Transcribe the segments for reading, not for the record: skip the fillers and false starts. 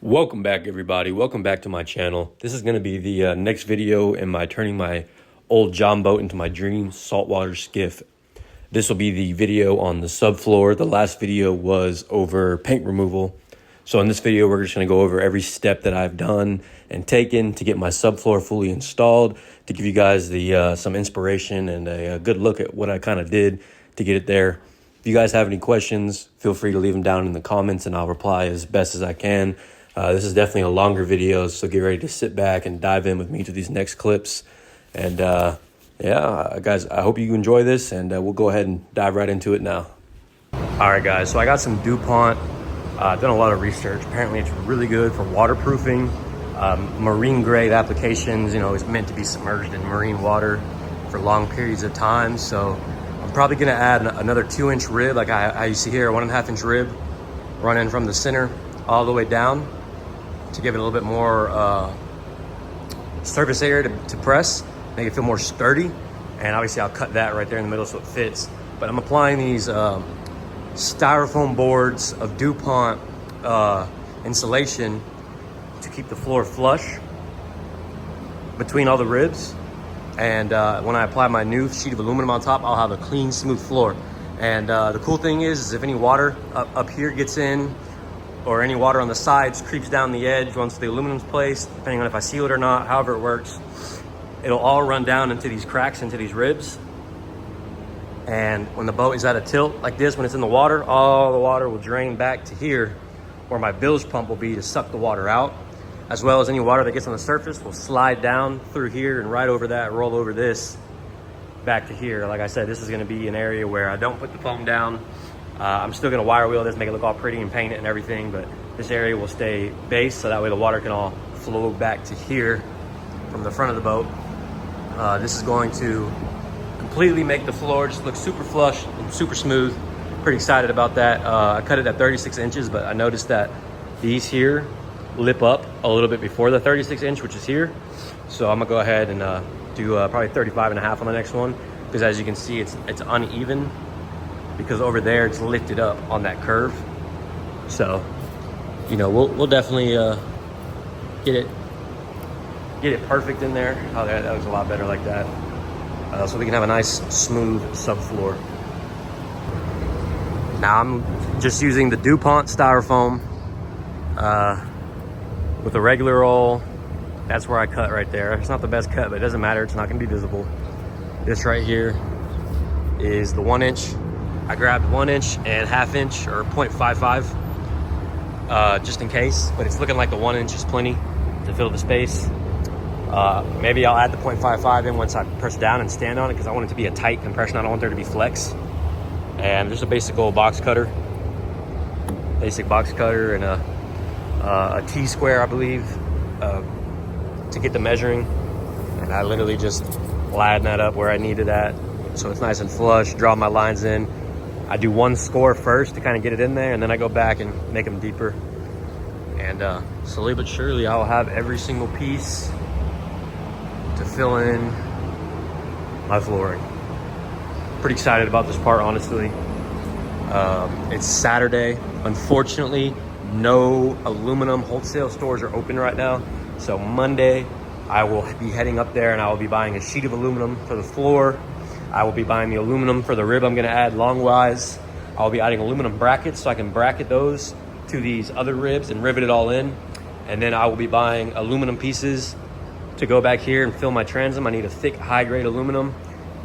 Welcome back, everybody. Welcome back to my channel. This is going to be the next video in my turning my old John boat into my dream saltwater skiff. This will be the video on the subfloor. The last video was over paint removal. So in this video, we're just going to go over every step that I've done and taken to get my subfloor fully installed, to give you guys the some inspiration and a good look at what I kind of did to get it there. If you guys have any questions, feel free to leave them down in the comments and I'll reply as best as I can. This is definitely a longer video, so get ready to sit back and dive in with me to these next clips. And yeah, guys, I hope you enjoy this, and we'll go ahead and dive right into it now. All right, guys, so I got some DuPont. I've done a lot of research. Apparently, it's really good for waterproofing, marine grade applications. You know, it's meant to be submerged in marine water for long periods of time. So I'm probably gonna add another 2-inch rib, like you see here, a 1.5-inch rib running from the center all the way down, to give it a little bit more surface area to press, make it feel more sturdy. And obviously I'll cut that right there in the middle so it fits. But I'm applying these styrofoam boards of DuPont insulation to keep the floor flush between all the ribs. And when I apply my new sheet of aluminum on top, I'll have a clean, smooth floor. And the cool thing is if any water up here gets in, or any water on the sides creeps down the edge once the aluminum's placed, depending on if I seal it or not, however it works, it'll all run down into these cracks, into these ribs. And when the boat is at a tilt like this, when it's in the water, all the water will drain back to here, where my bilge pump will be to suck the water out, as well as any water that gets on the surface will slide down through here and right over that, roll over this back to here. Like I said, this is gonna be an area where I don't put the foam down. I'm still gonna wire wheel this, make it look all pretty and paint it and everything, but this area will stay base, so that way the water can all flow back to here from the front of the boat. This is going to completely make the floor just look super flush and super smooth. Pretty excited about that. I cut it at 36 inches, but I noticed that these here lip up a little bit before the 36 inch, which is here. So I'm gonna go ahead and do probably 35.5 on the next one, because as you can see, it's uneven, because over there it's lifted up on that curve. So, you know, we'll definitely get it perfect in there. Oh, that was a lot better like that. So we can have a nice smooth subfloor. Now I'm just using the DuPont styrofoam with a regular roll. That's where I cut right there. It's not the best cut, but it doesn't matter. It's not gonna be visible. This right here is the 1-inch. I grabbed 1-inch and 1/2 inch or 0.55 just in case, but it's looking like the 1-inch is plenty to fill the space. Maybe I'll add the 0.55 in once I press down and stand on it, because I want it to be a tight compression. I don't want there to be flex. And there's a basic old box cutter. Basic box cutter and a T-square, I believe, to get the measuring. And I literally just line that up where I need it at, so it's nice and flush, draw my lines in. I do one score first to kind of get it in there, and then I go back and make them deeper. And slowly but surely, I'll have every single piece to fill in my flooring. Pretty excited about this part, honestly. It's Saturday. Unfortunately, no aluminum wholesale stores are open right now. So Monday, I will be heading up there and I will be buying a sheet of aluminum for the floor. I will be buying the aluminum for the rib I'm gonna add longwise. I'll be adding aluminum brackets so I can bracket those to these other ribs and rivet it all in. And then I will be buying aluminum pieces to go back here and fill my transom. I need a thick, high-grade aluminum.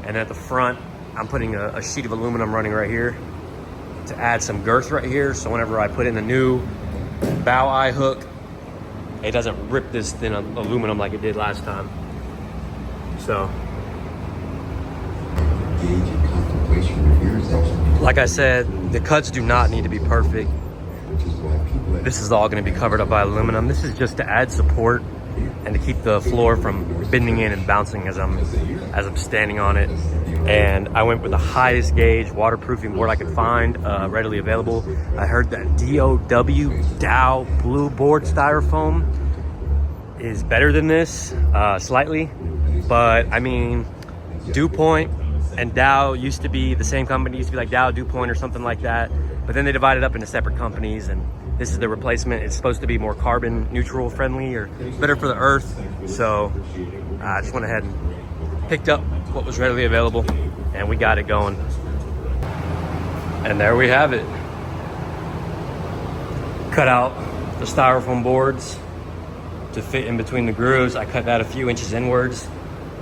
And at the front, I'm putting a sheet of aluminum running right here to add some girth right here. So whenever I put in the new bow eye hook, it doesn't rip this thin aluminum like it did last time. So, like I said, the cuts do not need to be perfect. This is all going to be covered up by aluminum. This is just to add support and to keep the floor from bending in and bouncing as I'm standing on it. And I went with the highest gauge waterproofing board I could find readily available. I heard that Dow blue board styrofoam is better than this slightly, but I mean, DuPont and Dow used to be the same company. Used to be like Dow DuPont or something like that, but then they divided up into separate companies, and This is the replacement. It's supposed to be more carbon neutral friendly or better for the earth. So I just went ahead and picked up what was readily available and we got it going. And there we have it. Cut out the styrofoam boards to fit in between the grooves. I cut that a few inches inwards.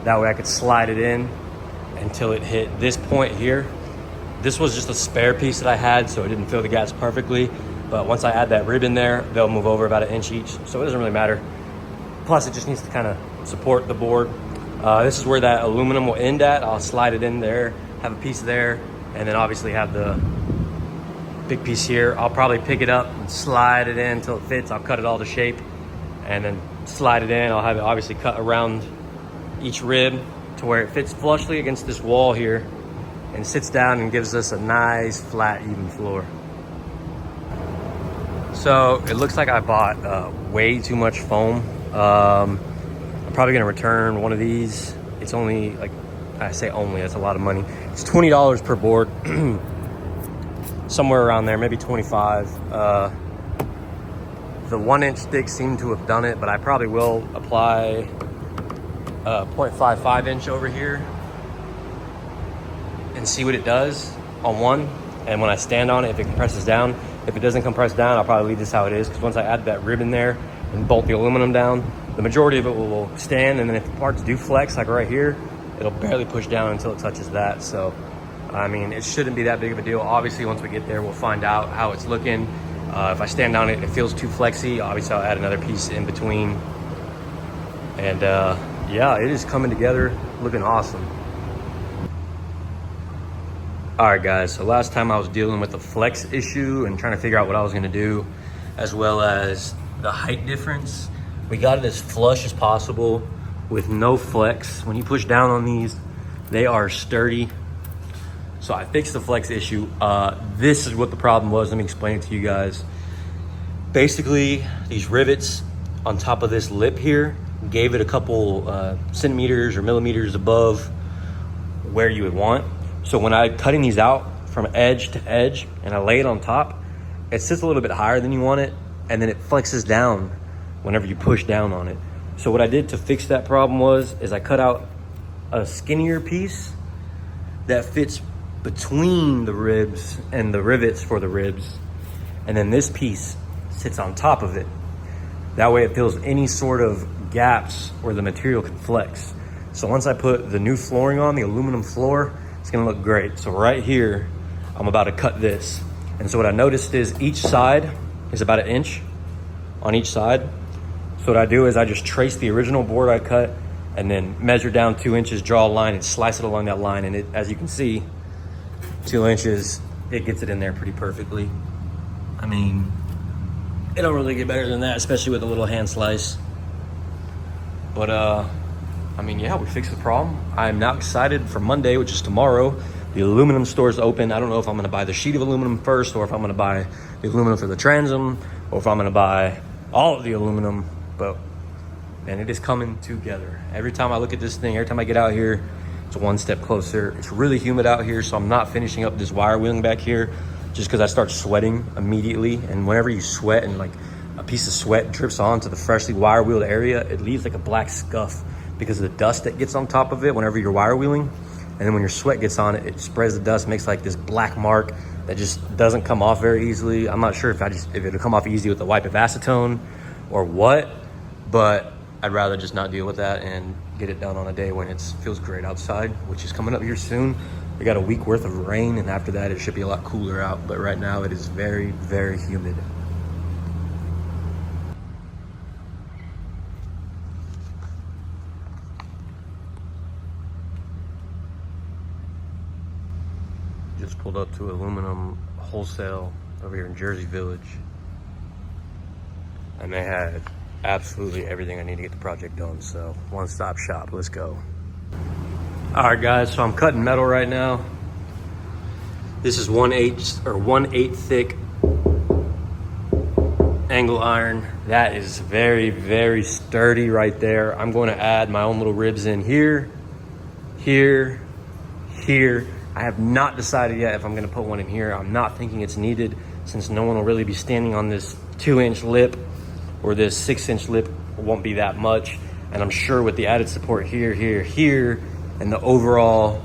That way I could slide it in until it hit this point here. This was just a spare piece that I had, so it didn't fill the gaps perfectly. But once I add that rib in there, they'll move over about 1 inch each. So it doesn't really matter. Plus it just needs to kind of support the board. This is where that aluminum will end at. I'll slide it in there, have a piece there, and then obviously have the big piece here. I'll probably pick it up and slide it in until it fits. I'll cut it all to shape and then slide it in. I'll have it obviously cut around each rib to where it fits flushly against this wall here and sits down and gives us a nice flat even floor. So it looks like I bought way too much foam. I'm probably gonna return one of these. It's only, like I say only, that's a lot of money. It's $20 per board. Somewhere around there, maybe 25. The 1 inch stick seemed to have done it, but I probably will apply 0.55 inch over here and see what it does on one. And when I stand on it, if it compresses down. If it doesn't compress down, I'll probably leave this how it is, because once I add that rib in there and bolt the aluminum down, the majority of it will stand, and then if the parts do flex, like right here, it'll barely push down until it touches that. So I mean, it shouldn't be that big of a deal. Obviously, once we get there, we'll find out how it's looking. If I stand on it and it feels too flexy, obviously I'll add another piece in between. And yeah, it is coming together, looking awesome. All right, guys, so last time I was dealing with the flex issue and trying to figure out what I was gonna do, as well as the height difference. We got it as flush as possible with no flex. When you push down on these, they are sturdy. So I fixed the flex issue. This is what the problem was. Let me explain it to you guys. Basically, these rivets on top of this lip here gave it a couple centimeters or millimeters above where you would want. So when I'm cutting these out from edge to edge and I lay it on top, it sits a little bit higher than you want it, and then it flexes down whenever you push down on it. So what I did to fix that problem is I cut out a skinnier piece that fits between the ribs and the rivets for the ribs, and then this piece sits on top of it. That way it fills any sort of gaps where the material can flex. So once I put the new flooring on, the aluminum floor, it's gonna look great. So right here, I'm about to cut this. And so what I noticed is each side is about 1 inch on each side. So what I do is I just trace the original board I cut and then measure down 2 inches, draw a line and slice it along that line. And it, as you can see, 2 inches, it gets it in there pretty perfectly. I mean, it don't really get better than that, especially with a little hand slice. But I mean, yeah, we fixed the problem. I'm now excited for Monday, which is tomorrow. The aluminum store is open. I don't know if I'm gonna buy the sheet of aluminum first, or if I'm gonna buy the aluminum for the transom, or if I'm gonna buy all of the aluminum, but man, it is coming together. Every time I look at this thing, every time I get out here, it's one step closer. It's really humid out here, so I'm not finishing up this wire wheeling back here just because I start sweating immediately. And whenever you sweat and like a piece of sweat drips onto the freshly wire wheeled area, it leaves like a black scuff because of the dust that gets on top of it whenever you're wire wheeling. And then when your sweat gets on it, it spreads the dust, makes like this black mark that just doesn't come off very easily. I'm not sure if it'll come off easy with the wipe of acetone or what, but I'd rather just not deal with that and get it done on a day when it feels great outside, which is coming up here soon. We got a week worth of rain, and after that it should be a lot cooler out, but right now it is very, very humid. Just pulled up to aluminum wholesale over here in Jersey Village, and they had absolutely everything I need to get the project done. So one-stop shop, let's go. All right, guys, so I'm cutting metal right now. This is 1/8 thick angle iron. That is very, very sturdy right there. I'm going to add my own little ribs in here, here, here. I have not decided yet if I'm going to put one in here. I'm not thinking it's needed, since no one will really be standing on this 2-inch lip, or this 6-inch lip won't be that much. And I'm sure with the added support here, and the overall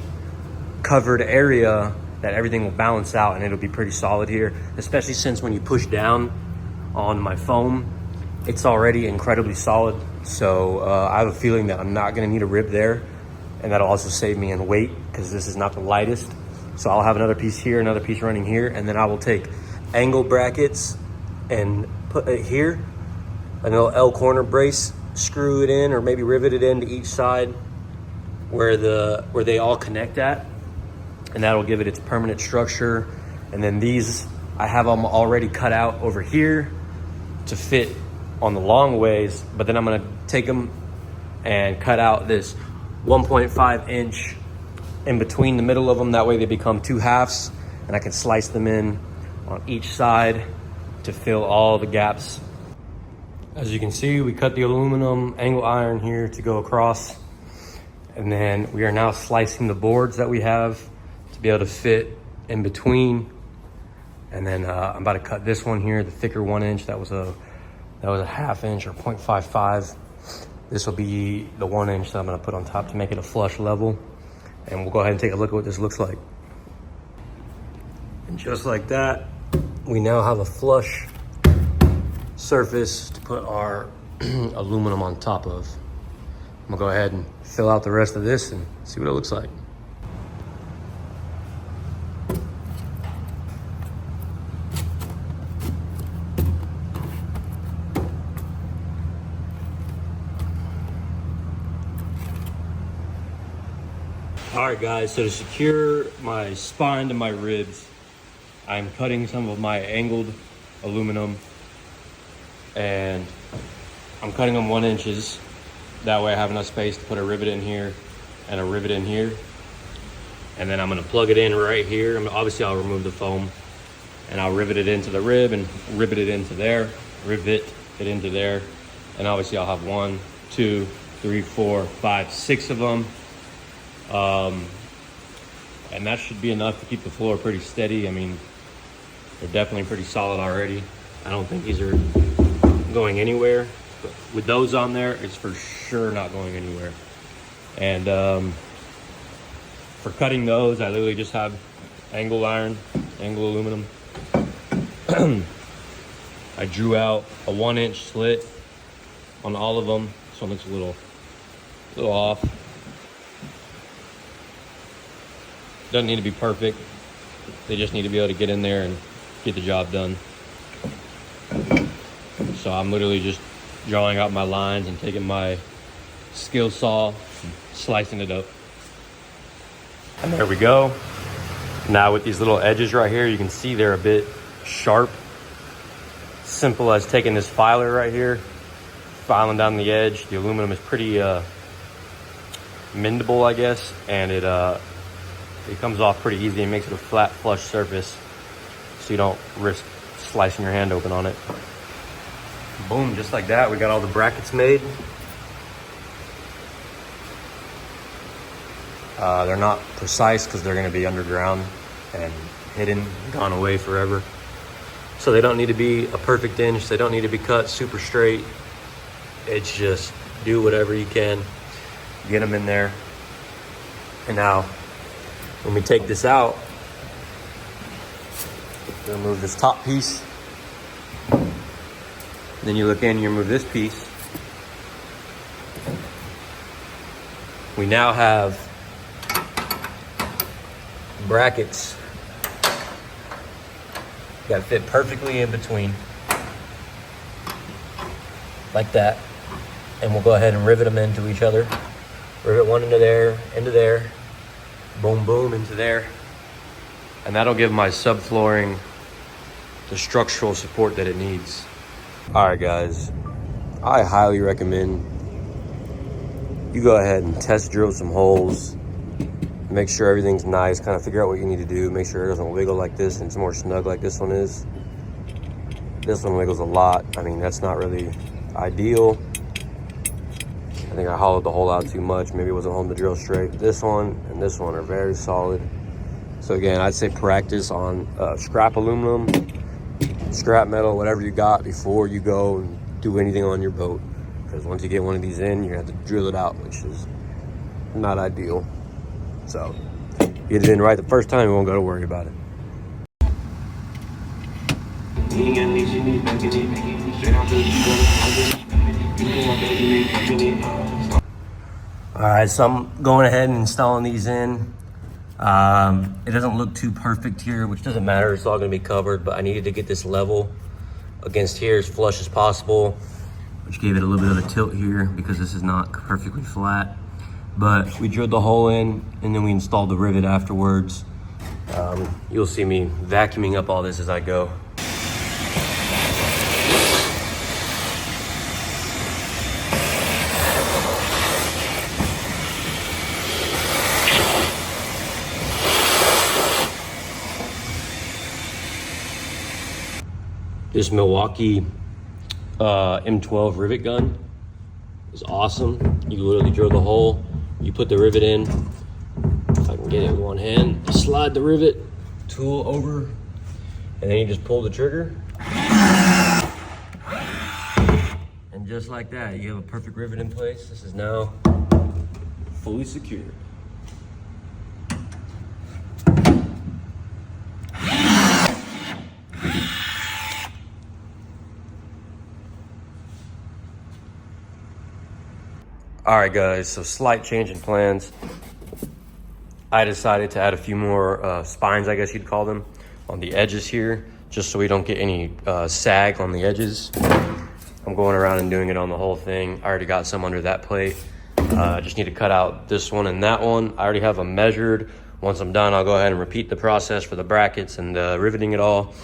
covered area, that everything will balance out and it'll be pretty solid here, especially since when you push down on my foam, it's already incredibly solid. So I have a feeling that I'm not gonna need a rib there, and that'll also save me in weight because this is not the lightest. So I'll have another piece here, another piece running here, and then I will take angle brackets and put it here, a little L corner brace, screw it in, or maybe rivet it into each side where they all connect at, and that'll give it its permanent structure. And then these, I have them already cut out over here to fit on the long ways, but then I'm gonna take them and cut out this 1.5 inch in between the middle of them. That way they become 2 halves, and I can slice them in on each side to fill all the gaps. As you can see, we cut the aluminum angle iron here to go across, and then we are now slicing the boards that we have to be able to fit in between. And then I'm about to cut this one here, the thicker 1 inch. That was a 1/2 inch or 0.55. This will be the 1 inch that I'm gonna put on top to make it a flush level. And we'll go ahead and take a look at what this looks like. And just like that, we now have a flush surface to put our aluminum on top of. I'm gonna go ahead and fill out the rest of this and see what it looks like. All right guys, so to secure my spine to my ribs, I'm cutting some of my angled aluminum, and I'm cutting them 1 inches. That way I have enough space to put a rivet in here and a rivet in here. And then I'm gonna plug it in right here. Obviously I'll remove the foam, and I'll rivet it into the rib and rivet it into there, rivet it into there. And obviously I'll have 1, 2, 3, 4, 5, 6 of them. And that should be enough to keep the floor pretty steady. I mean, they're definitely pretty solid already. I don't think these are going anywhere, but with those on there, it's for sure not going anywhere. And for cutting those, I literally just have angle iron, angle aluminum. I drew out a 1 inch slit on all of them. This one looks a little off. Doesn't need to be perfect. They just need to be able to get in there and get the job done. So I'm literally just drawing out my lines and taking my skill saw and slicing it up. And there we go. Now with these little edges right here, you can see they're a bit sharp. Simple as taking this filer right here, filing down the edge. The aluminum is pretty mendable, I guess, and it comes off pretty easy and makes it a flat, flush surface, so you don't risk slicing your hand open on it. Boom, just like that, we got all the brackets made. They're not precise because they're gonna be underground and hidden, gone away forever. So they don't need to be a perfect inch. They don't need to be cut super straight. It's just do whatever you can, get them in there. And now, when we take this out, you remove this top piece. Then you look in, you remove this piece. We now have brackets that fit perfectly in between, like that. And we'll go ahead and rivet them into each other. Rivet one into there, boom, boom, into there. And that'll give my subflooring the structural support that it needs. All right, guys, I highly recommend you go ahead and test drill some holes. Make sure everything's nice, kind of figure out what you need to do. Make sure it doesn't wiggle like this and it's more snug like this one is. This one wiggles a lot. I mean, that's not really ideal. I think I hollowed the hole out too much. Maybe it wasn't holding the drill straight. This one and this one are very solid. So again, I'd say practice on scrap aluminum scrap metal, whatever you got before you go and do anything on your boat. Because once you get one of these in, you have to drill it out, which is not ideal. So get it in right the first time, you won't got to worry about it. All right, so I'm going ahead and installing these in. It doesn't look too perfect here, which doesn't matter, it's all gonna be covered, but I needed to get this level against here as flush as possible, which gave it a little bit of a tilt here because this is not perfectly flat. But we drilled the hole in and then we installed the rivet afterwards. You'll see me vacuuming up all this as I go. This Milwaukee M12 rivet gun is awesome. You literally drill the hole, you put the rivet in. If I can get it in one hand, you slide the rivet tool over, and then you just pull the trigger. And just like that, you have a perfect rivet in place. This is now fully secured. All right, guys, so slight change in plans. I decided to add a few more spines, I guess you'd call them, on the edges here, just so we don't get any sag on the edges. I'm going around and doing it on the whole thing. I already got some under that plate. I just need to cut out this one and that one. I already have them measured. Once I'm done, I'll go ahead and repeat the process for the brackets and riveting it all.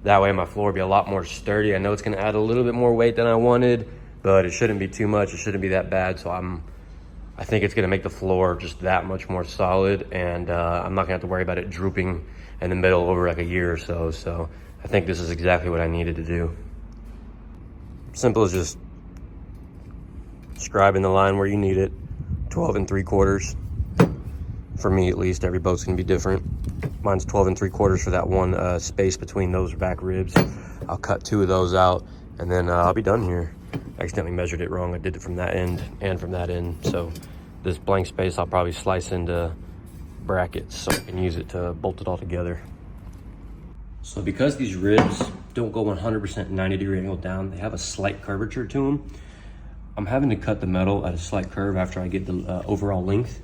That way my floor will be a lot more sturdy. I know it's gonna add a little bit more weight than I wanted, but it shouldn't be too much. It shouldn't be that bad. So I think it's gonna make the floor just that much more solid, and I'm not gonna have to worry about it drooping in the middle over like a year or so. So I think this is exactly what I needed to do. Simple as just scribing the line where you need it, 12 3/4. For me, at least, every boat's gonna be different. Mine's 12 3/4 for that one space between those back ribs. I'll cut 2 of those out, and then I'll be done here. I accidentally measured it wrong. I did it from that end and from that end. So this blank space, I'll probably slice into brackets so I can use it to bolt it all together. So because these ribs don't go 100% 90-degree angle down, they have a slight curvature to them. I'm having to cut the metal at a slight curve after I get the overall length.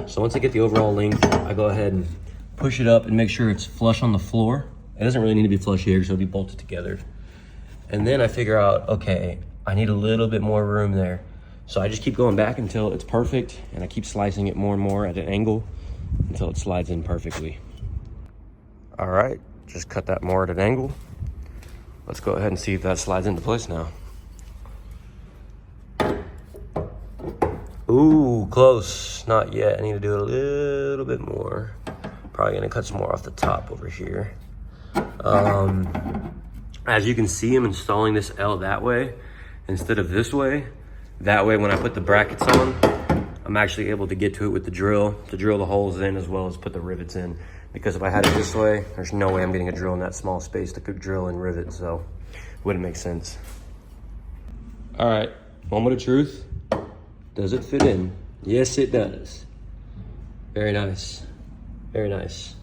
So once I get the overall length, I go ahead and push it up and make sure it's flush on the floor. It doesn't really need to be flush here, so it'll be bolted together. And then I figure out, okay, I need a little bit more room there. So I just keep going back until it's perfect, and I keep slicing it more and more at an angle until it slides in perfectly. All right, just cut that more at an angle. Let's go ahead and see if that slides into place now. Ooh, close, not yet. I need to do a little bit more. Probably gonna cut some more off the top over here. As you can see, I'm installing this L that way instead of this way. That way, when I put the brackets on, I'm actually able to get to it with the drill, to drill the holes in as well as put the rivets in. Because if I had it this way, there's no way I'm getting a drill in that small space to drill and rivet, so it wouldn't make sense. All right, moment of truth. Does it fit in? Yes, it does. Very nice, very nice.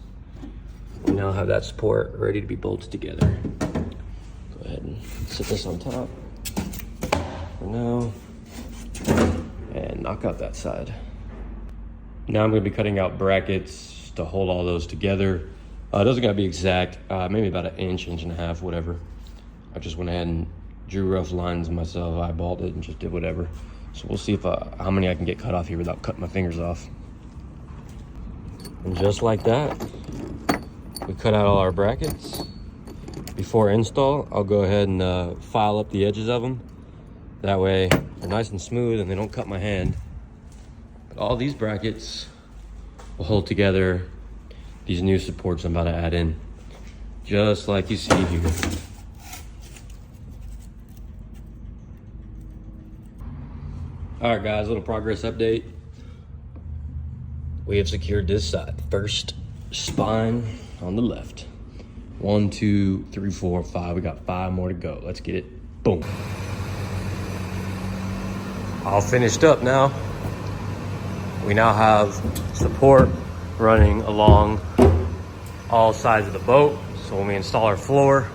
We now have that support ready to be bolted together. Go ahead and set this on top for now and knock out that side. Now I'm going to be cutting out brackets to hold all those together. Those are going to be exact, maybe about an inch, inch and a half, whatever. I just went ahead and drew rough lines myself, eyeballed it, and just did whatever. So we'll see if how many I can get cut off here without cutting my fingers off. And just like that, we cut out all our brackets. Before install, I'll go ahead and file up the edges of them. That way they're nice and smooth and they don't cut my hand. But all these brackets will hold together these new supports I'm about to add in, just like you see here. All right, guys, little progress update. We have secured this side, first spine on the left. 1, 2, 3, 4, 5. We got 5 more to go. Let's get it. Boom. All finished up now. We now have support running along all sides of the boat. So when we install our floor,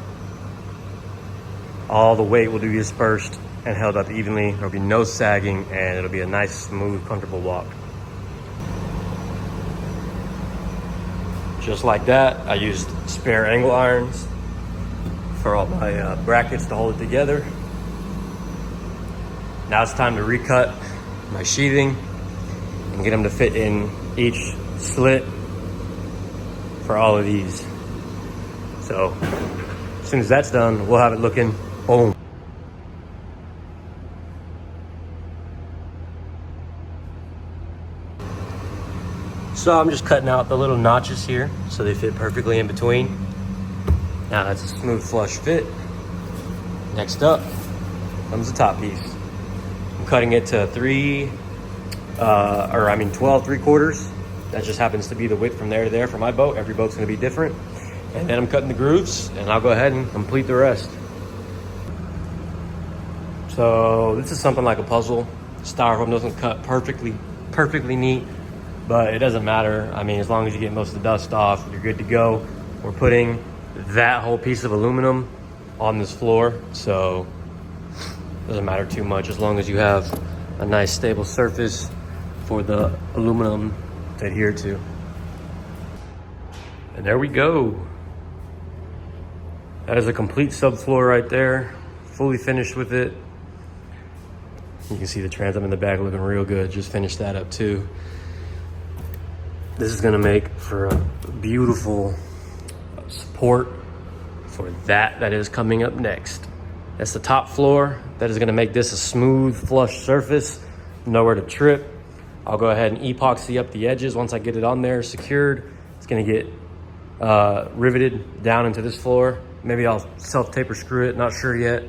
all the weight will be dispersed and held up evenly. There'll be no sagging, and it'll be a nice, smooth, comfortable walk. Just like that, I used spare angle irons for all my brackets to hold it together. Now it's time to recut my sheathing and get them to fit in each slit for all of these. So as soon as that's done, we'll have it looking boom. So I'm just cutting out the little notches here so they fit perfectly in between. Now that's a smooth flush fit. Next up comes the top piece. I'm cutting it to 12 3/4. That just happens to be the width from there to there for my boat. Every boat's gonna be different. And then I'm cutting the grooves, and I'll go ahead and complete the rest. So this is something like a puzzle. Styrofoam doesn't cut perfectly neat, but it doesn't matter. I mean, as long as you get most of the dust off, you're good to go. We're putting that whole piece of aluminum on this floor, so it doesn't matter too much as long as you have a nice stable surface for the aluminum to adhere to. And there we go. That is a complete subfloor right there, fully finished with it. You can see the transom in the back looking real good. Just finished that up too. This is gonna make for a beautiful support for that is coming up next. That's the top floor. That is gonna make this a smooth, flush surface, nowhere to trip. I'll go ahead and epoxy up the edges once I get it on there, secured. It's gonna get riveted down into this floor. Maybe I'll self-taper screw it, not sure yet.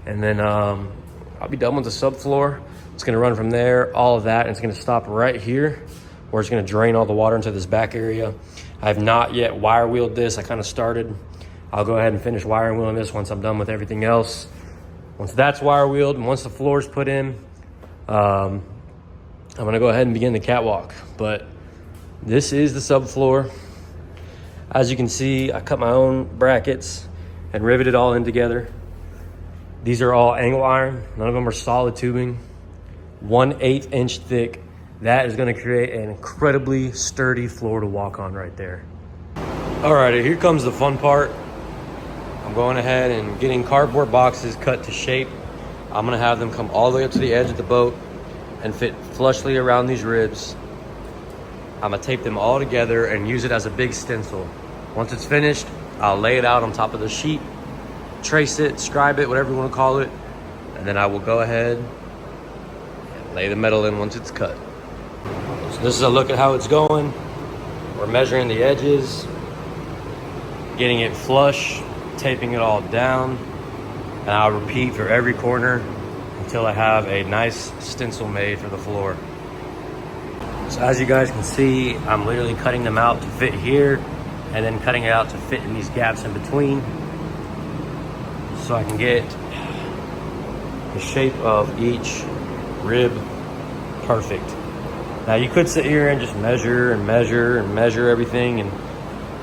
And then I'll be done with the subfloor. It's gonna run from there, all of that, and it's gonna stop right here, where it's gonna drain all the water into this back area. I have not yet wire wheeled this. I kind of started. I'll go ahead and finish wire wheeling this once I'm done with everything else. Once that's wire wheeled and once the floor is put in, I'm gonna go ahead and begin the catwalk. But this is the subfloor. As you can see, I cut my own brackets and riveted all in together. These are all angle iron. None of them are solid tubing. 1/8 inch thick. That is gonna create an incredibly sturdy floor to walk on right there. All right, here comes the fun part. I'm going ahead and getting cardboard boxes cut to shape. I'm gonna have them come all the way up to the edge of the boat and fit flushly around these ribs. I'm gonna tape them all together and use it as a big stencil. Once it's finished, I'll lay it out on top of the sheet, trace it, scribe it, whatever you wanna call it, and then I will go ahead and lay the metal in once it's cut. So this is a look at how it's going. We're measuring the edges, getting it flush, taping it all down, and I'll repeat for every corner until I have a nice stencil made for the floor. So as you guys can see, I'm literally cutting them out to fit here and then cutting it out to fit in these gaps in between so I can get the shape of each rib perfect. Now you could sit here and just measure and measure and measure everything and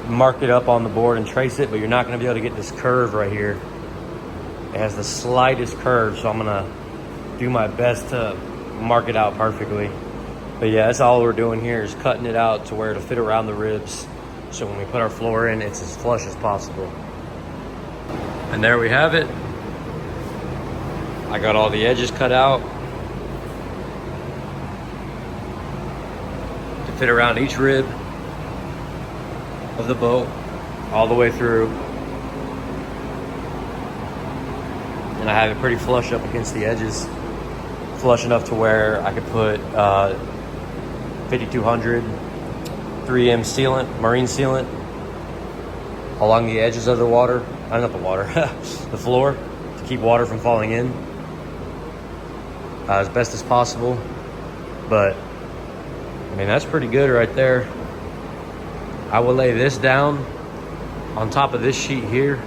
mark it up on the board and trace it, but you're not gonna be able to get this curve right here. It has the slightest curve, so I'm gonna do my best to mark it out perfectly. But yeah, that's all we're doing here is cutting it out to where it'll fit around the ribs. So when we put our floor in, it's as flush as possible. And there we have it. I got all the edges cut out to fit around each rib of the boat all the way through. And I have it pretty flush up against the edges. Flush enough to where I could put 5200 3M sealant, marine sealant, along the edges of the water. Not the water, the floor, to keep water from falling in as best as possible. But I mean, that's pretty good right there. I will lay this down on top of this sheet here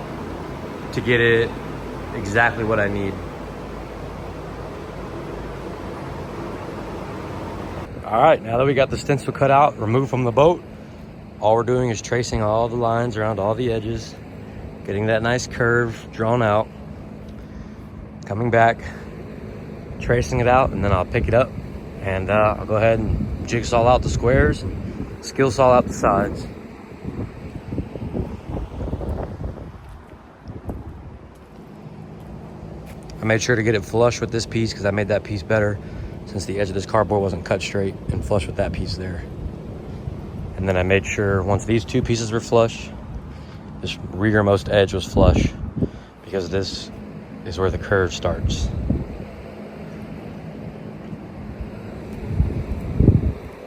to get it exactly what I need. All right, now that we got the stencil cut out, removed from the boat, all we're doing is tracing all the lines around all the edges, getting that nice curve drawn out, coming back, tracing it out, and then I'll pick it up and I'll go ahead and jigsaw out the squares and skill saw out the sides. I made sure to get it flush with this piece because I made that piece better since the edge of this cardboard wasn't cut straight and flush with that piece there. And then I made sure once these two pieces were flush, this rearmost edge was flush because this is where the curve starts.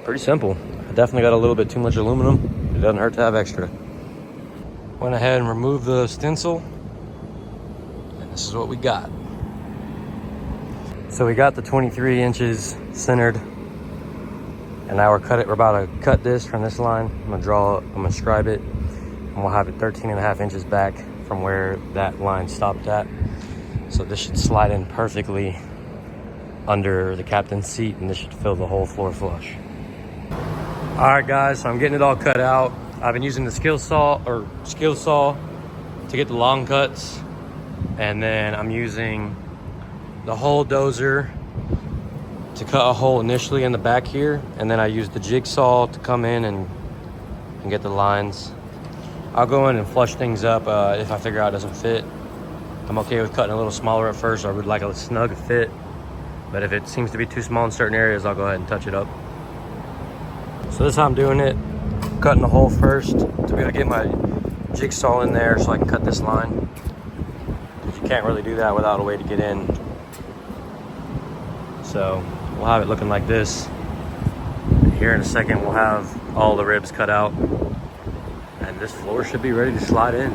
Pretty simple. I definitely got a little bit too much aluminum. It doesn't hurt to have extra. Went ahead and removed the stencil, and this is what we got. So we got the 23 inches centered, and now we're about to cut this from this line. I'm gonna scribe it, and we'll have it 13.5 inches back from where that line stopped at. So this should slide in perfectly under the captain's seat, and this should fill the whole floor flush. All right, guys, so I'm getting it all cut out. I've been using the skill saw to get the long cuts, and then I'm using the hole dozer to cut a hole initially in the back here, and then I use the jigsaw to come in and get the lines. I'll go in and flush things up if I figure out it doesn't fit. I'm okay with cutting a little smaller at first. I would like a snug fit, but if it seems to be too small in certain areas, I'll go ahead and touch it up. So this is how I'm doing it. Cutting the hole first to be able to get my jigsaw in there so I can cut this line. Because you can't really do that without a way to get in. So we'll have it looking like this. Here in a second, we'll have all the ribs cut out, and this floor should be ready to slide in.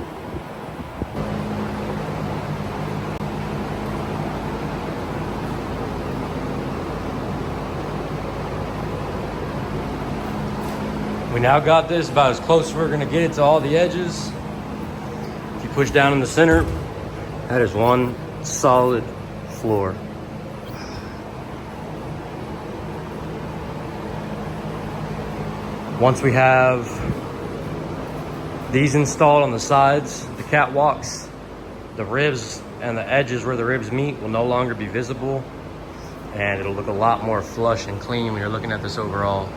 We now got this about as close as we're gonna get it to all the edges. If you push down in the center, that is one solid floor. Once we have these installed on the sides, the catwalks, the ribs and the edges where the ribs meet will no longer be visible, and it'll look a lot more flush and clean when you're looking at this overall.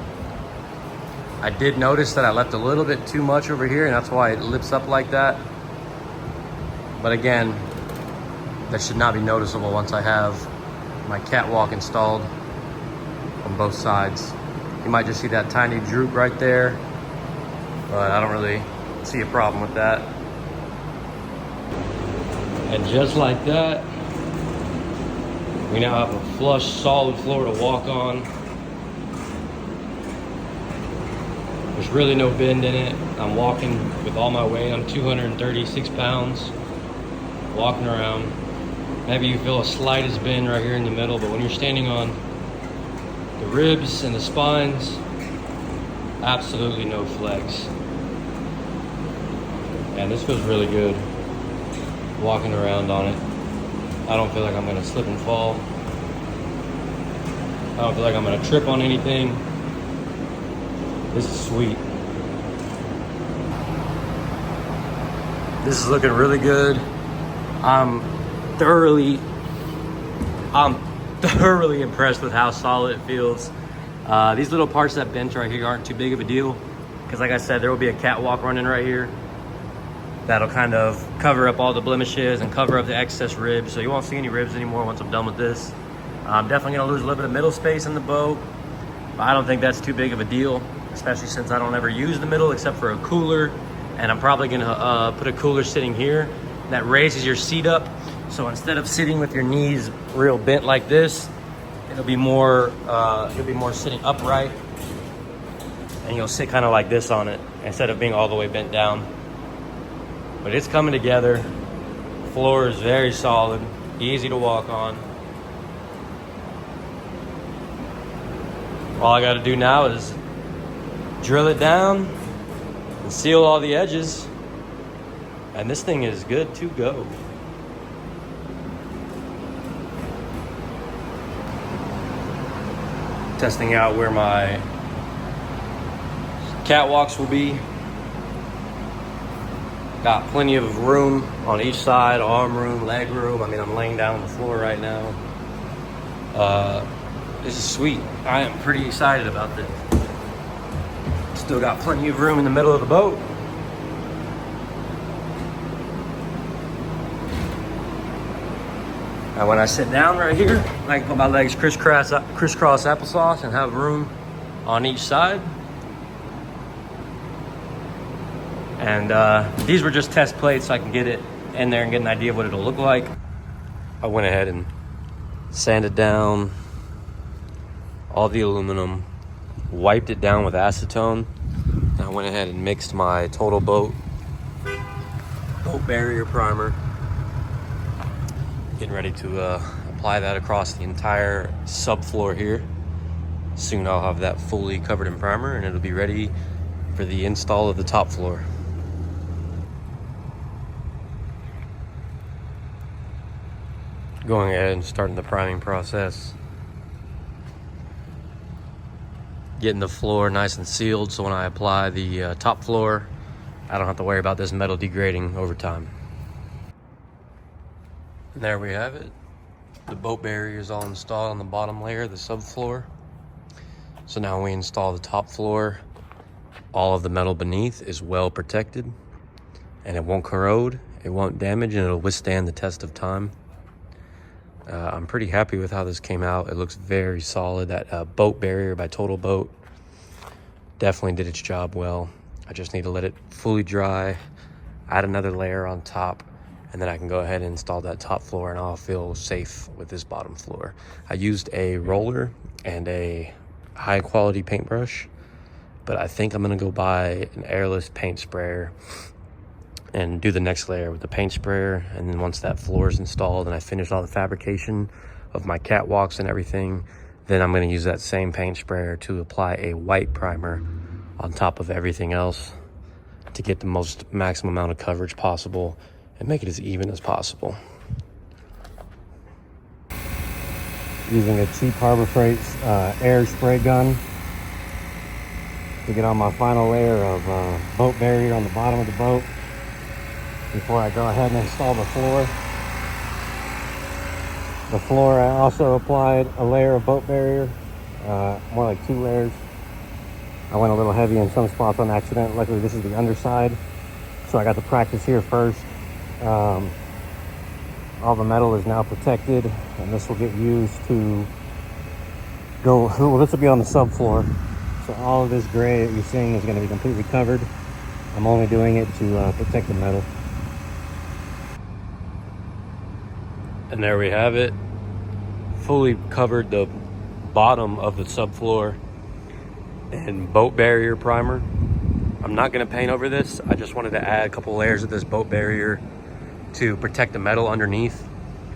I did notice that I left a little bit too much over here, and that's why it lips up like that. But again, that should not be noticeable once I have my catwalk installed on both sides. You might just see that tiny droop right there, but I don't really see a problem with that. And just like that, we now have a flush, solid floor to walk on. There's really no bend in it. I'm walking with all my weight. I'm 236 pounds, walking around. Maybe you feel a slightest bend right here in the middle, but when you're standing on the ribs and the spines, absolutely no flex. And this feels really good walking around on it. I don't feel like I'm gonna slip and fall. I don't feel like I'm gonna trip on anything. This is sweet. This is looking really good. I'm thoroughly impressed with how solid it feels. These little parts that bent right here aren't too big of a deal, because like I said, there will be a catwalk running right here that'll kind of cover up all the blemishes and cover up the excess ribs, so you won't see any ribs anymore once I'm done with this. I'm definitely gonna lose a little bit of middle space in the boat, but I don't think that's too big of a deal, especially since I don't ever use the middle except for a cooler, and I'm probably gonna put a cooler sitting here that raises your seat up. So instead of sitting with your knees real bent like this, it'll be more sitting upright, and you'll sit kind of like this on it instead of being all the way bent down. But it's coming together. Floor is very solid, easy to walk on. All I gotta do now is drill it down and seal all the edges, And this thing is good to go. Testing out where my catwalks will be. Got plenty of room on each side, arm room, leg room. I mean, I'm laying down on the floor right now. This is sweet. I am pretty excited about this. Still got plenty of room in the middle of the boat. And when I sit down right here, I can put my legs crisscross applesauce and have room on each side. And these were just test plates so I can get it in there and get an idea of what it'll look like. I went ahead and sanded down all the aluminum, wiped it down with acetone. And I went ahead and mixed my Total boat barrier primer. Getting ready to apply that across the entire subfloor here. Soon I'll have that fully covered in primer and it'll be ready for the install of the top floor. Going ahead and starting the priming process. Getting the floor nice and sealed so when I apply the top floor, I don't have to worry about this metal degrading over time. And there we have it. The boat barrier is all installed on the bottom layer, the subfloor. So now when we install the top floor, all of the metal beneath is well protected and it won't corrode, it won't damage, and it'll withstand the test of time. I'm pretty happy with how this came out. It looks very solid. That boat barrier by Total Boat definitely did its job well. I just need to let it fully dry, add another layer on top, and then I can go ahead and install that top floor and I'll feel safe with this bottom floor. I used a roller and a high quality paintbrush, but I think I'm gonna go buy an airless paint sprayer and do the next layer with the paint sprayer. And then once that floor is installed and I finish all the fabrication of my catwalks and everything, then I'm gonna use that same paint sprayer to apply a white primer on top of everything else to get the most maximum amount of coverage possible and make it as even as possible. Using a cheap Harbor Freight air spray gun to get on my final layer of boat barrier on the bottom of the boat before I go ahead and install the floor. The floor, I also applied a layer of boat barrier, more like 2 layers. I went a little heavy in some spots on accident. Luckily this is the underside, so I got to practice here first. All the metal is now protected, and this will get used to go, well, this will be on the subfloor. So all of this gray that you're seeing is going to be completely covered. I'm only doing it to protect the metal. And there we have it. Fully covered the bottom of the subfloor in boat barrier primer. I'm not going to paint over this. I just wanted to add a couple layers of this boat barrier to protect the metal underneath,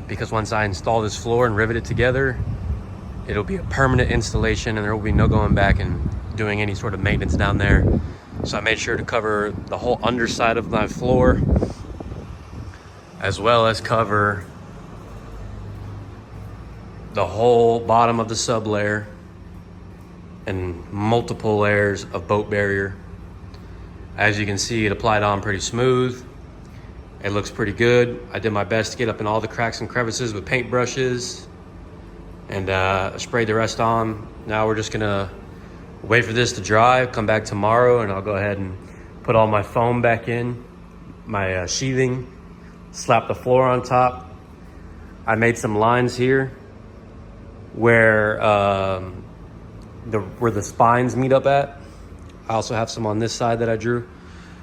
because once I install this floor and rivet it together, it'll be a permanent installation and there will be no going back and doing any sort of maintenance down there. So I made sure to cover the whole underside of my floor, as well as cover the whole bottom of the sub layer and multiple layers of boat barrier. As you can see, it applied on pretty smooth. It looks pretty good. I did my best to get up in all the cracks and crevices with paint brushes and sprayed the rest on. Now we're just gonna wait for this to dry, come back tomorrow, and I'll go ahead and put all my foam back in, my sheathing, slap the floor on top. I made some lines here where the spines meet up at. I also have some on this side that I drew.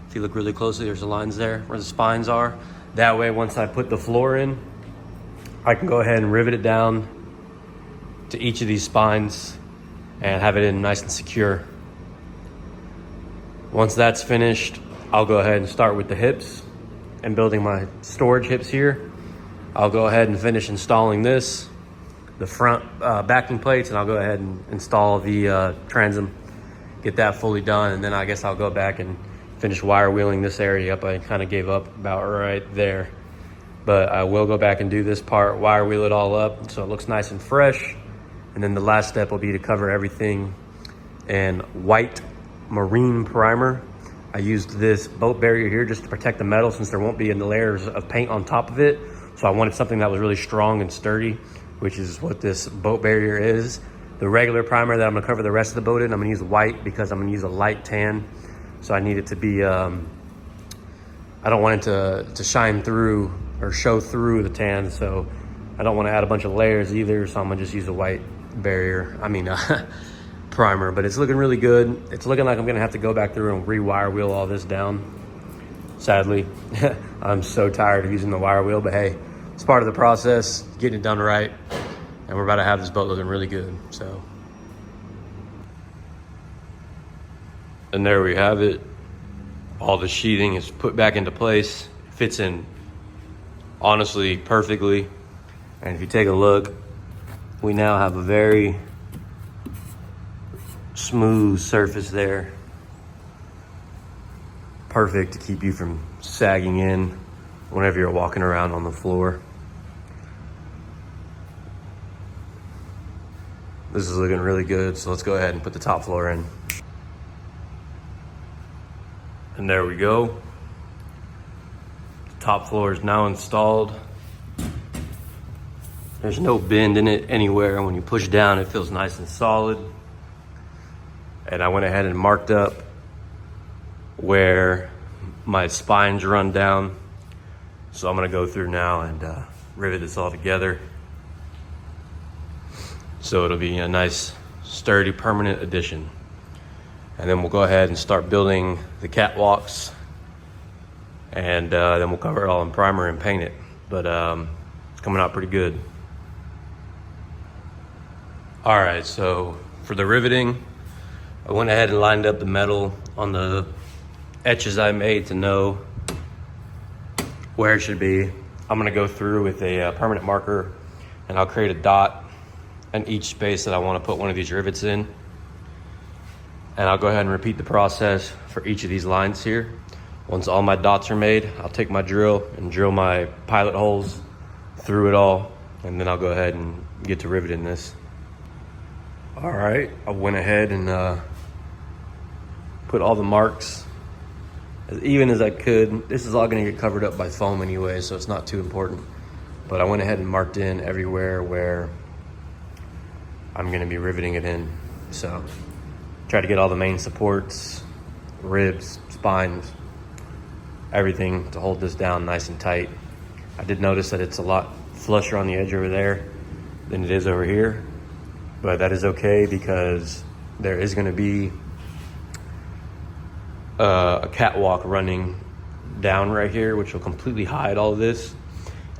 If you look really closely, there's the lines there where the spines are. That way, once I put the floor in, I can go ahead and rivet it down to each of these spines and have it in nice and secure. Once that's finished, I'll go ahead and start with the hips and building my storage hips here. I'll go ahead and finish installing this, the front backing plates, and I'll go ahead and install the transom, get that fully done, and then I guess I'll go back and finish wire wheeling this area up. I kind of gave up about right there, but I will go back and do this part, wire wheel it all up so it looks nice and fresh. And then the last step will be to cover everything in white marine primer. I used this boat barrier here just to protect the metal, since there won't be any layers of paint on top of it. So I wanted something that was really strong and sturdy, which is what this boat barrier is. The regular primer that I'm gonna cover the rest of the boat in, I'm gonna use white because I'm gonna use a light tan. So I need it to be, I don't want it to shine through or show through the tan. So I don't wanna add a bunch of layers either. So I'm gonna just use a white barrier, primer, but it's looking really good. It's looking like I'm gonna have to go back through and rewire wheel all this down. Sadly, I'm so tired of using the wire wheel, but hey, it's part of the process, getting it done right. And we're about to have this boat looking really good, so. And there we have it. All the sheathing is put back into place. It fits in honestly perfectly. And if you take a look, we now have a very smooth surface there. Perfect to keep you from sagging in whenever you're walking around on the floor. This is looking really good, so let's go ahead and put the top floor in. And there we go. The top floor is now installed. There's no bend in it anywhere, and when you push down, it feels nice and solid. And I went ahead and marked up where my spines run down. So I'm gonna go through now and rivet this all together. So it'll be a nice, sturdy, permanent addition. And then we'll go ahead and start building the catwalks. And then we'll cover it all in primer and paint it. But it's coming out pretty good. All right, so for the riveting, I went ahead and lined up the metal on the etches I made to know where it should be. I'm gonna go through with a permanent marker, and I'll create a dot in each space that I wanna put one of these rivets in. And I'll go ahead and repeat the process for each of these lines here. Once all my dots are made, I'll take my drill and drill my pilot holes through it all, and then I'll go ahead and get to riveting this. All right, I went ahead and put all the marks as even as I could. This is all gonna get covered up by foam anyway, so it's not too important. But I went ahead and marked in everywhere where I'm gonna be riveting it in. So try to get all the main supports, ribs, spines, everything to hold this down nice and tight. I did notice that it's a lot flusher on the edge over there than it is over here, but that is okay because there is gonna be a catwalk running down right here, which will completely hide all of this.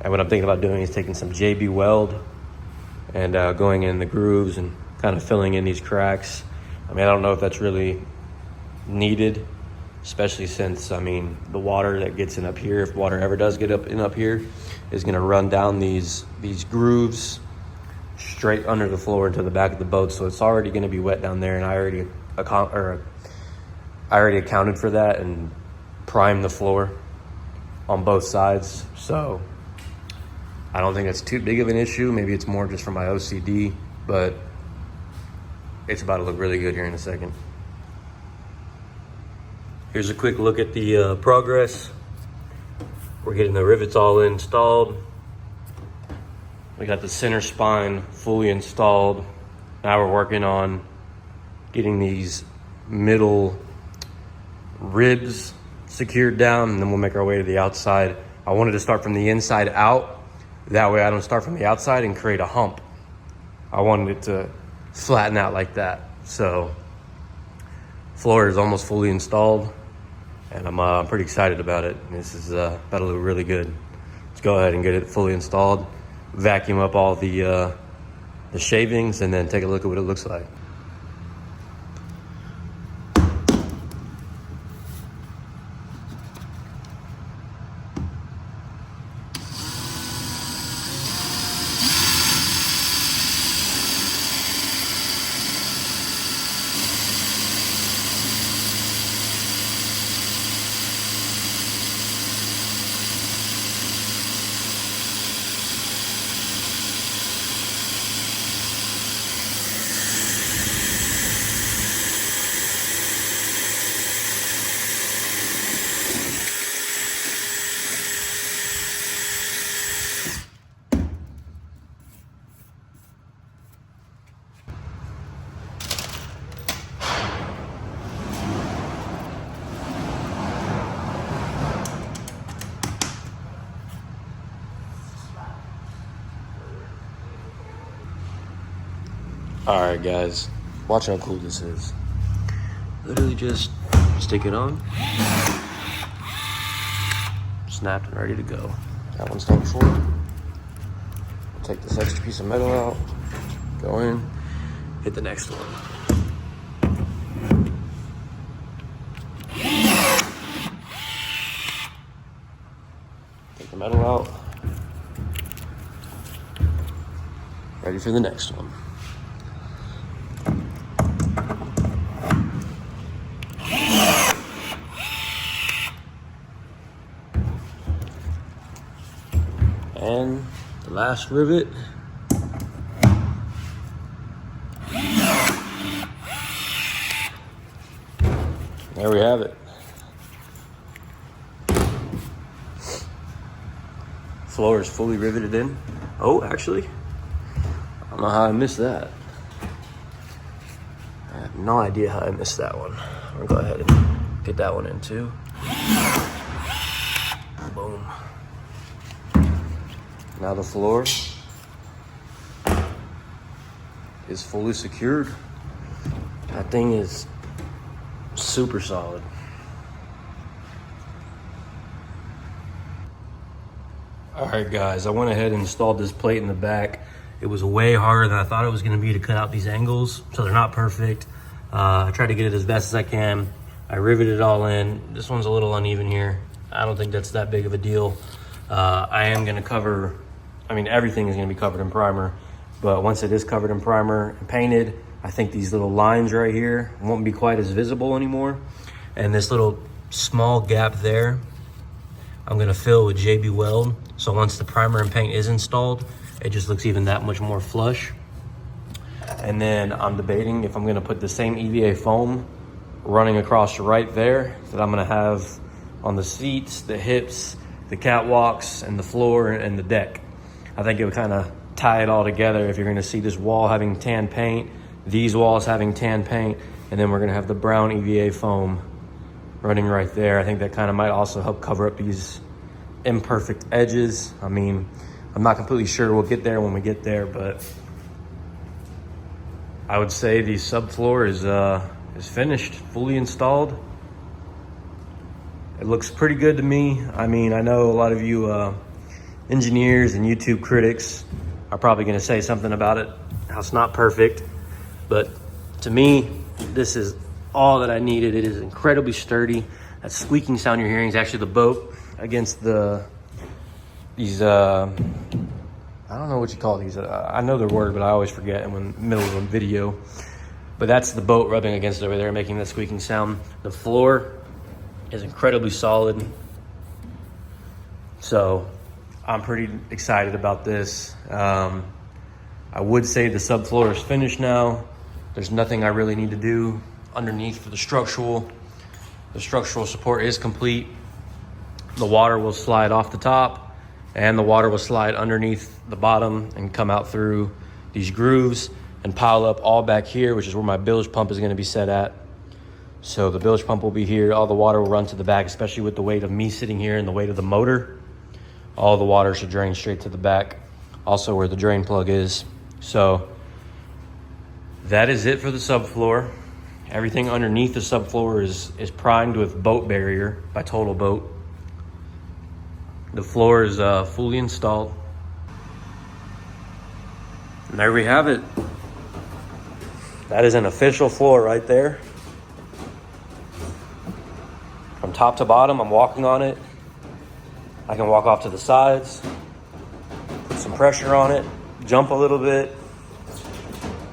And what I'm thinking about doing is taking some JB Weld and going in the grooves and kind of filling in these cracks. I mean, I don't know if that's really needed, especially since, I mean, the water that gets in up here, if water ever does get up here, is gonna run down these grooves straight under the floor into the back of the boat. So it's already gonna be wet down there, and I already accounted for that and primed the floor on both sides. So I don't think it's too big of an issue. Maybe it's more just for my OCD, but it's about to look really good here in a second. Here's a quick look at the progress. We're getting the rivets all installed. We got the center spine fully installed. Now we're working on getting these middle ribs secured down, and then we'll make our way to the outside. I wanted to start from the inside out. That way I don't start from the outside and create a hump. I wanted it to flatten out like that. So floor is almost fully installed, and I'm pretty excited about it. This is about to look really good. Let's go ahead and get it fully installed, vacuum up all the shavings, and then take a look at what it looks like. All right, guys, watch how cool this is. Literally just stick it on, snapped and ready to go. That one's done for. Take this extra piece of metal out, go in, hit the next one. Take the metal out, ready for the next one. And the last rivet. There we have it. Floor is fully riveted in. Oh, actually, I don't know how I missed that. I have no idea how I missed that one. I'm gonna go ahead and get that one in too. Boom. Now the floor is fully secured. That thing is super solid. All right, guys, I went ahead and installed this plate in the back. It was way harder than I thought it was gonna be to cut out these angles, so they're not perfect. I tried to get it as best as I can. I riveted it all in. This one's a little uneven here. I don't think that's that big of a deal. I am gonna cover, everything is gonna be covered in primer, but once it is covered in primer and painted, I think these little lines right here won't be quite as visible anymore. And this little small gap there, I'm gonna fill with JB Weld. So once the primer and paint is installed, it just looks even that much more flush. And then I'm debating if I'm gonna put the same EVA foam running across right there that I'm gonna have on the seats, the hips, the catwalks, and the floor and the deck. I think it would kind of tie it all together if you're gonna see this wall having tan paint, these walls having tan paint, and then we're gonna have the brown EVA foam running right there. I think that kind of might also help cover up these imperfect edges. I'm not completely sure we'll get there when we get there, but I would say the subfloor is finished, fully installed. It looks pretty good to me. I know a lot of you engineers and YouTube critics are probably gonna say something about it, how it's not perfect, but to me, this is all that I needed. It is incredibly sturdy. That squeaking sound you're hearing is actually the boat against these, I don't know what you call these. I know their word, but I always forget in the middle of a video. But that's the boat rubbing against it over there, making that squeaking sound. The floor is incredibly solid. So I'm pretty excited about this. I would say the subfloor is finished now. There's nothing I really need to do underneath for the structural. The structural support is complete. The water will slide off the top and the water will slide underneath the bottom and come out through these grooves and pile up all back here, which is where my bilge pump is gonna be set at. So the bilge pump will be here. All the water will run to the back, especially with the weight of me sitting here and the weight of the motor. All the water should drain straight to the back, also where the drain plug is. So that is it for the subfloor. Everything underneath the subfloor is primed with boat barrier by Total Boat. The floor is fully installed. And there we have it. That is an official floor right there. From top to bottom, I'm walking on it. I can walk off to the sides, put some pressure on it, jump a little bit.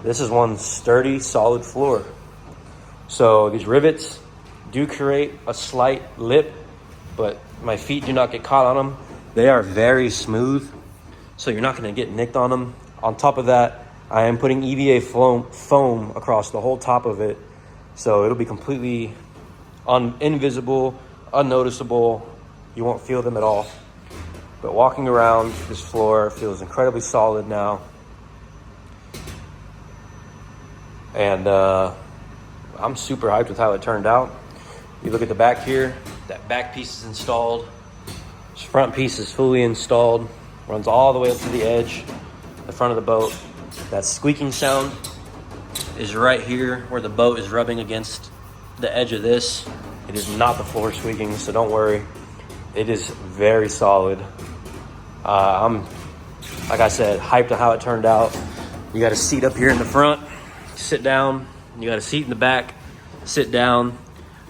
This is one sturdy, solid floor. So these rivets do create a slight lip, but my feet do not get caught on them. They are very smooth, so you're not gonna get nicked on them. On top of that, I am putting EVA foam across the whole top of it, so it'll be completely invisible, unnoticeable. You won't feel them at all. But walking around this floor feels incredibly solid now. And I'm super hyped with how it turned out. You look at the back here, that back piece is installed. This front piece is fully installed. Runs all the way up to the edge, the front of the boat. That squeaking sound is right here where the boat is rubbing against the edge of this. It is not the floor squeaking, so don't worry. It is very solid. I'm, like I said, hyped on how it turned out. You got a seat up here in the front, sit down. You got a seat in the back, sit down.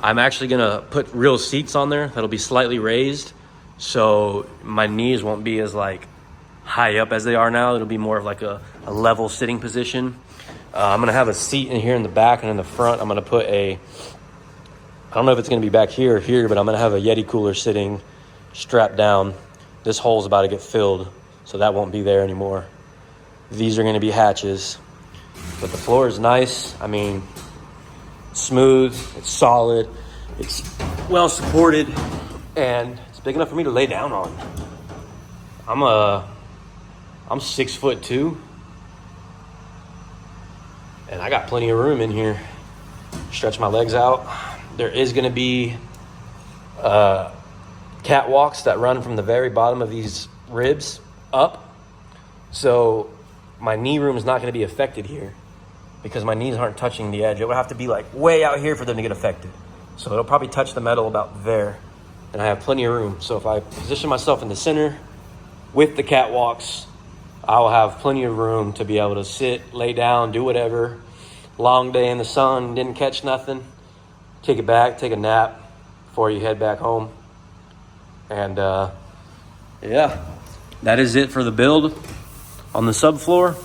I'm actually gonna put real seats on there that'll be slightly raised, so my knees won't be as like high up as they are now. It'll be more of like a level sitting position. I'm gonna have a seat in here in the back, and in the front I'm gonna put I don't know if it's gonna be back here or here, but I'm gonna have a Yeti cooler sitting strapped down. This hole's about to get filled, so that won't be there anymore. These are gonna be hatches, but the floor is nice. I mean, smooth, it's solid, it's well supported, and it's big enough for me to lay down on. I'm 6'2", and I got plenty of room in here. Stretch my legs out. There is gonna be catwalks that run from the very bottom of these ribs up. So my knee room is not gonna be affected here because my knees aren't touching the edge. It would have to be like way out here for them to get affected. So it'll probably touch the metal about there. And I have plenty of room. So if I position myself in the center with the catwalks, I'll have plenty of room to be able to sit, lay down, do whatever. Long day in the sun, didn't catch nothing. Take it back, take a nap before you head back home. And yeah, that is it for the build on the subfloor.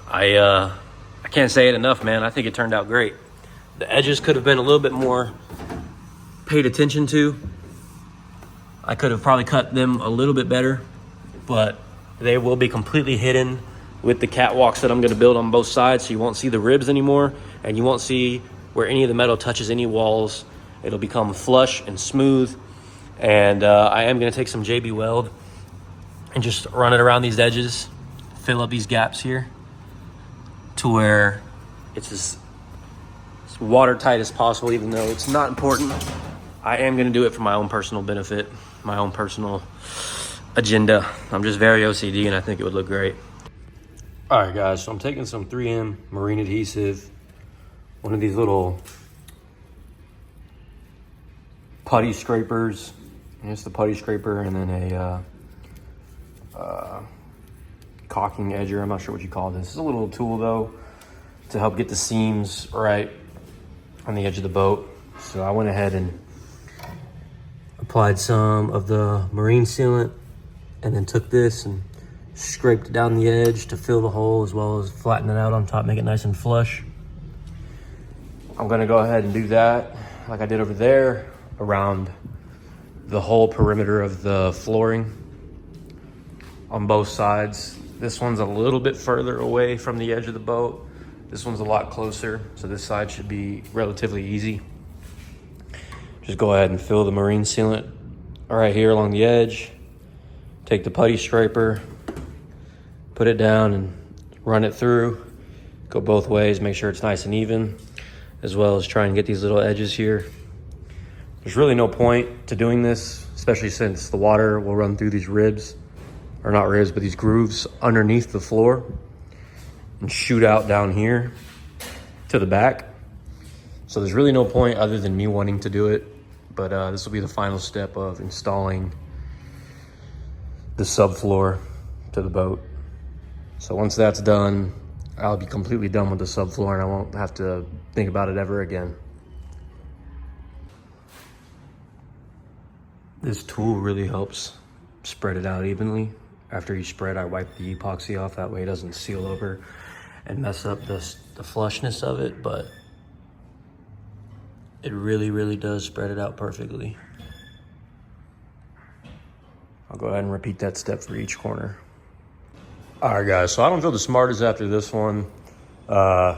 I can't say it enough, man. I think it turned out great. The edges could have been a little bit more paid attention to. I could have probably cut them a little bit better, but they will be completely hidden with the catwalks that I'm gonna build on both sides, so you won't see the ribs anymore, and you won't see where any of the metal touches any walls. It'll become flush and smooth. And I am gonna take some JB Weld and just run it around these edges, fill up these gaps here to where it's as watertight as possible, even though it's not important. I am gonna do it for my own personal benefit, my own personal agenda. I'm just very OCD and I think it would look great. All right, guys, so I'm taking some 3M marine adhesive, one of these little putty scrapers. And it's the putty scraper, and then a caulking edger. I'm not sure what you call this. It's a little tool though to help get the seams right on the edge of the boat. So I went ahead and applied some of the marine sealant, and then took this and scraped it down the edge to fill the hole, as well as flatten it out on top, make it nice and flush. I'm gonna go ahead and do that like I did over there around the whole perimeter of the flooring on both sides. This one's a little bit further away from the edge of the boat. This one's a lot closer, so this side should be relatively easy. Just go ahead and fill the marine sealant right here along the edge. Take the putty scraper, put it down and run it through. Go both ways, make sure it's nice and even, as well as try and get these little edges here. There's really no point to doing this, especially since the water will run through these ribs, or not ribs, but these grooves underneath the floor and shoot out down here to the back. So there's really no point other than me wanting to do it, but this will be the final step of installing the subfloor to the boat. So once that's done, I'll be completely done with the subfloor and I won't have to think about it ever again. This tool really helps spread it out evenly. After each spread, I wipe the epoxy off. That way it doesn't seal over and mess up the flushness of it, but it really, really does spread it out perfectly. I'll go ahead and repeat that step for each corner. All right, guys, so I don't feel the smartest after this one. I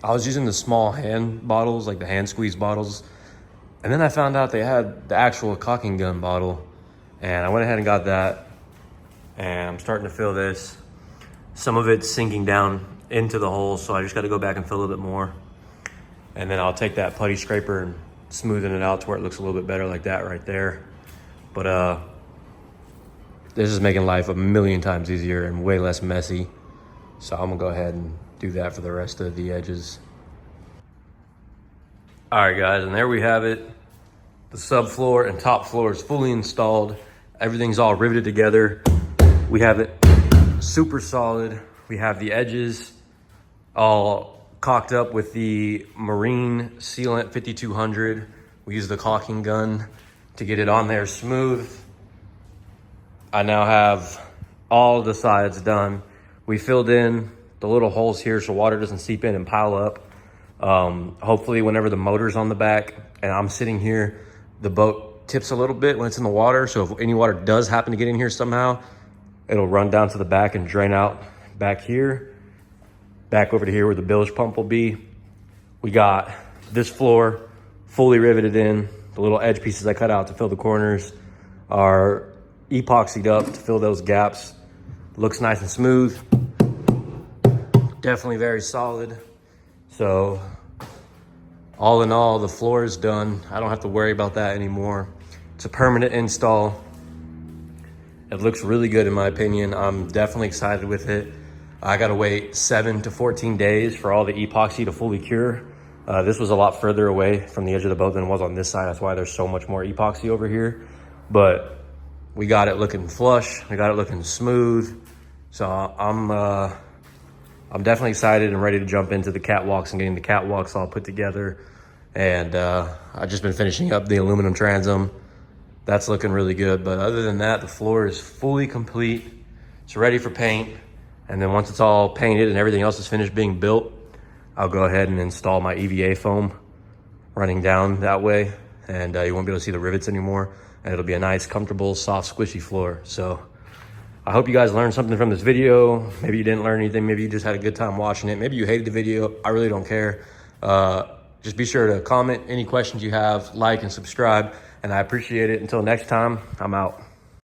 was using the small hand bottles, like the hand squeeze bottles, and then I found out they had the actual Caulking Gun bottle, and I went ahead and got that, and I'm starting to feel this. Some of it's sinking down into the hole, so I just got to go back and fill a little bit more, and then I'll take that putty scraper and smoothen it out to where it looks a little bit better, like that right there. But this is making life a million times easier and way less messy, so I'm gonna go ahead and do that for the rest of the edges. All right, guys, and there we have it. The subfloor and top floor is fully installed. Everything's all riveted together. We have it super solid. We have the edges all caulked up with the Marine Sealant 5200. We use the caulking gun to get it on there smooth. I now have all the sides done. We filled in the little holes here so water doesn't seep in and pile up. Hopefully whenever the motor's on the back and I'm sitting here, the boat tips a little bit when it's in the water. So if any water does happen to get in here somehow, it'll run down to the back and drain out back here, back over to here where the bilge pump will be. We got this floor fully riveted in. The little edge pieces I cut out to fill the corners are epoxied up to fill those gaps. Looks nice and smooth. Definitely very solid. So all in all, the floor is done. I don't have to worry about that anymore. It's a permanent install. It looks really good in my opinion. I'm definitely excited with it. I gotta wait 7 to 14 days for all the epoxy to fully cure. This was a lot further away from the edge of the boat than it was on this side. That's why there's so much more epoxy over here. But we got it looking flush. We got it looking smooth. So I'm definitely excited and ready to jump into the catwalks and getting the catwalks all put together. And I've just been finishing up the aluminum transom. That's looking really good. But other than that, the floor is fully complete. It's ready for paint. And then once it's all painted and everything else is finished being built, I'll go ahead and install my EVA foam running down that way. And you won't be able to see the rivets anymore. And it'll be a nice, comfortable, soft, squishy floor. So I hope you guys learned something from this video. Maybe you didn't learn anything. Maybe you just had a good time watching it. Maybe you hated the video. I really don't care. Just be sure to comment any questions you have, like and subscribe. And I appreciate it. Until next time, I'm out.